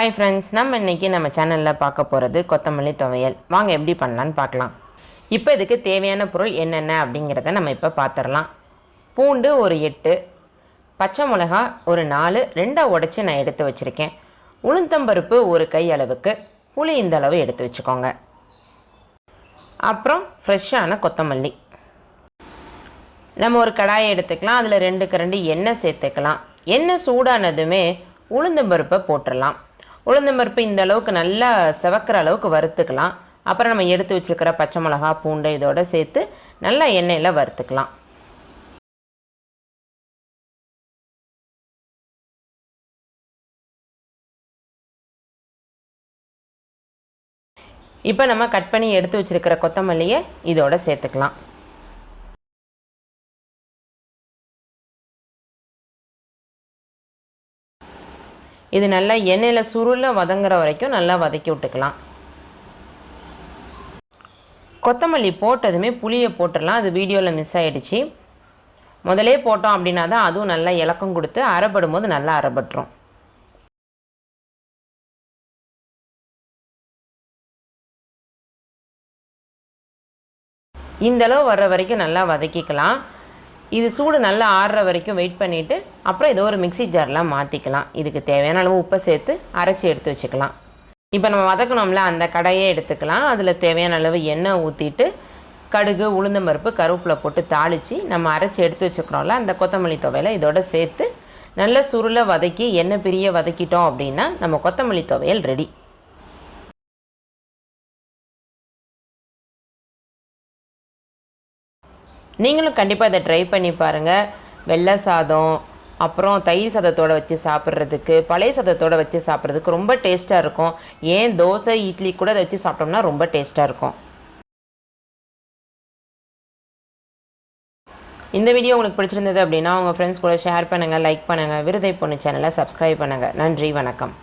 Hi friends, இன்றைக்கி நம்ம சேனலில் பார்க்க போகிறது கொத்தமல்லி துவையல். வாங்க எப்படி பண்ணலான்னு பார்க்கலாம். இப்போ இதுக்கு தேவையான பொருள் என்னென்ன அப்படிங்கிறத நம்ம இப்போ பார்த்துடலாம். பூண்டு ஒரு 8, பச்சை மிளகா ஒரு 4, 2 உடச்சி நான் எடுத்து வச்சுருக்கேன். உளுந்தம்பருப்பு ஒரு கை அளவுக்கு, புளி இந்த அளவு எடுத்து வச்சுக்கோங்க. அப்புறம் ஃப்ரெஷ்ஷான கொத்தமல்லி. நம்ம ஒரு கடாயை எடுத்துக்கலாம். அதில் 2 கரண்டி எண்ணெய் சேர்த்துக்கலாம். எண்ணெய் சூடானதுமே உளுந்தம்பருப்பை போட்டுடலாம். உளுந்தம்பருப்பு இந்த அளவுக்கு நல்லா செவக்கிற அளவுக்கு வறுத்துக்கலாம். அப்புறம் நம்ம எடுத்து வச்சுருக்கிற பச்சை மிளகா, பூண்டை இதோடு சேர்த்து நல்லா எண்ணெயில் வறுத்துக்கலாம். இப்போ நம்ம கட் பண்ணி எடுத்து வச்சுருக்கிற கொத்தமல்லியை இதோட சேர்த்துக்கலாம். இது நல்லா எண்ணெயில் சுருள வதங்குற வரைக்கும் நல்லா வதக்கி விட்டுக்கலாம். கொத்தமல்லி போட்டதுமே புளியை போட்டுடலாம். அது வீடியோவில் மிஸ் ஆகிடுச்சு. முதலே போட்டோம் அப்படின்னா தான் அதுவும் நல்லா இலக்கம் கொடுத்து அரைப்படும் போது நல்லா அரைப்பட்டுரும். இந்தளவு வர்ற வரைக்கும் நல்லா வதக்கிக்கலாம். இது சூடு நல்லா ஆறுற வரைக்கும் வெயிட் பண்ணிவிட்டு அப்புறம் ஏதோ ஒரு மிக்சி ஜாரில் மாற்றிக்கலாம். இதுக்கு தேவையான அளவு உப்பை சேர்த்து அரைச்சி எடுத்து வச்சுக்கலாம். இப்போ நம்ம வதக்கணும்ல, அந்த கடையே எடுத்துக்கலாம். அதில் தேவையான அளவு எண்ணெய் ஊற்றிட்டு கடுகு, உளுந்தம்பருப்பு, கருவேப்பிலை போட்டு தாளித்து நம்ம அரைச்சி எடுத்து வச்சுக்கிறோம்ல அந்த கொத்தமல்லி துவையலை இதோட சேர்த்து நல்லா சுருளை வதக்கி எண்ணெய் பிரிய வதக்கிட்டோம் அப்படின்னா நம்ம கொத்தமல்லி துவையல் ரெடி. நீங்களும் கண்டிப்பாக இதை ட்ரை பண்ணி பாருங்கள். வெள்ளை சாதம், அப்புறம் தயிர் சாதத்தோடு வச்சு சாப்பிட்றதுக்கு, பழைய சாதத்தோடு வச்சு சாப்பிட்றதுக்கு ரொம்ப டேஸ்ட்டாக இருக்கும். ஏன் தோசை, இட்லி கூட அதை வச்சு சாப்பிட்டோம்னா ரொம்ப டேஸ்ட்டாக இருக்கும். இந்த வீடியோ உங்களுக்கு பிடிச்சிருந்தது அப்படின்னா உங்கள் ஃப்ரெண்ட்ஸ் கூட ஷேர் பண்ணுங்கள், லைக் பண்ணுங்கள். விருதை பொண்ணு சேனலை சப்ஸ்கிரைப் பண்ணுங்கள். நன்றி, வணக்கம்.